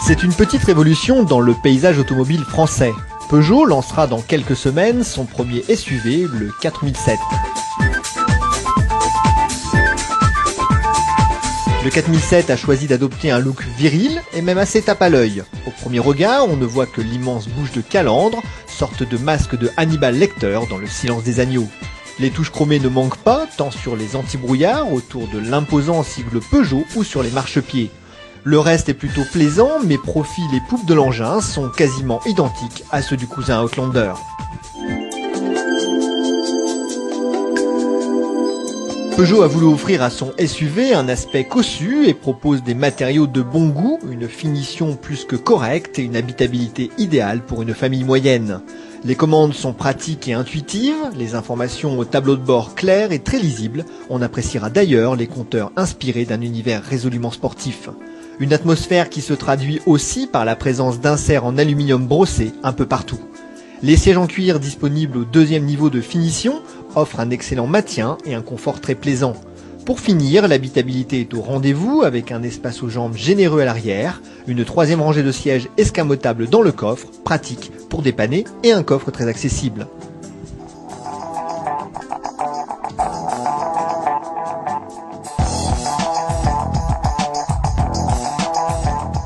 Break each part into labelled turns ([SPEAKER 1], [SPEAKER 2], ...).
[SPEAKER 1] C'est une petite révolution dans le paysage automobile français. Peugeot lancera dans quelques semaines son premier SUV, le 4007. Le 4007 a choisi d'adopter un look viril et même assez tape à l'œil. Au premier regard, on ne voit que l'immense bouche de calandre, sorte de masque de Hannibal Lecter dans Le Silence des agneaux. Les touches chromées ne manquent pas, tant sur les anti-brouillards, autour de l'imposant sigle Peugeot ou sur les marchepieds. Le reste est plutôt plaisant, mais profil et poupe de l'engin sont quasiment identiques à ceux du cousin Outlander. Peugeot a voulu offrir à son SUV un aspect cossu et propose des matériaux de bon goût, une finition plus que correcte et une habitabilité idéale pour une famille moyenne. Les commandes sont pratiques et intuitives, les informations au tableau de bord claires et très lisibles. On appréciera d'ailleurs les compteurs inspirés d'un univers résolument sportif. Une atmosphère qui se traduit aussi par la présence d'inserts en aluminium brossé un peu partout. Les sièges en cuir disponibles au deuxième niveau de finition offrent un excellent maintien et un confort très plaisant. Pour finir, l'habitabilité est au rendez-vous avec un espace aux jambes généreux à l'arrière, une troisième rangée de sièges escamotables dans le coffre, pratique pour dépanner et un coffre très accessible.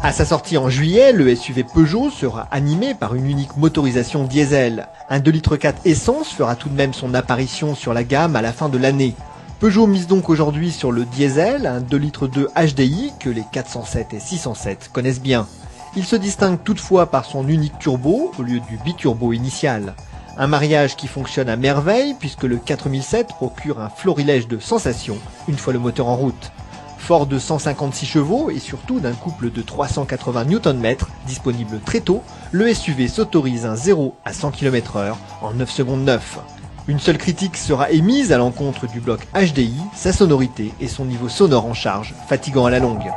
[SPEAKER 1] À sa sortie en juillet, le SUV Peugeot sera animé par une unique motorisation diesel. Un 2,4 litres essence fera tout de même son apparition sur la gamme à la fin de l'année. Peugeot mise donc aujourd'hui sur le diesel, un 2,2 litres HDI que les 407 et 607 connaissent bien. Il se distingue toutefois par son unique turbo au lieu du biturbo initial. Un mariage qui fonctionne à merveille puisque le 4007 procure un florilège de sensations une fois le moteur en route. Fort de 156 chevaux et surtout d'un couple de 380 Nm disponible très tôt, le SUV s'autorise un 0 à 100 km/h en 9 secondes 9. Une seule critique sera émise à l'encontre du bloc HDI, sa sonorité et son niveau sonore en charge, fatigant à la longue.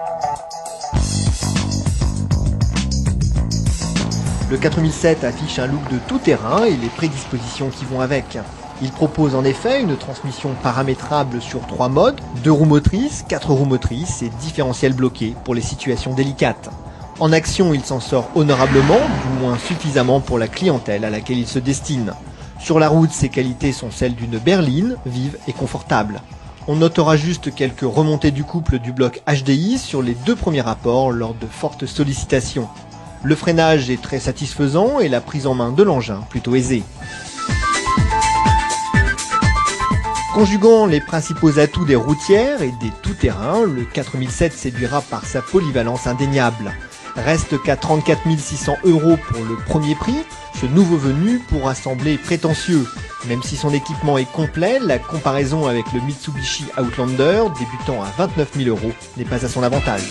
[SPEAKER 1] Le 4007 affiche un look de tout-terrain et les prédispositions qui vont avec. Il propose en effet une transmission paramétrable sur 3 modes, 2 roues motrices, 4 roues motrices et différentiel bloqué pour les situations délicates. En action, il s'en sort honorablement, du moins suffisamment pour la clientèle à laquelle il se destine. Sur la route, ses qualités sont celles d'une berline, vive et confortable. On notera juste quelques remontées du couple du bloc HDI sur les 2 premiers rapports lors de fortes sollicitations. Le freinage est très satisfaisant et la prise en main de l'engin plutôt aisée. Conjuguant les principaux atouts des routières et des tout-terrains, le 4007 séduira par sa polyvalence indéniable. Reste qu'à 34 600 € pour le premier prix, ce nouveau venu pourra sembler prétentieux. Même si son équipement est complet, la comparaison avec le Mitsubishi Outlander, débutant à 29 000 €, n'est pas à son avantage.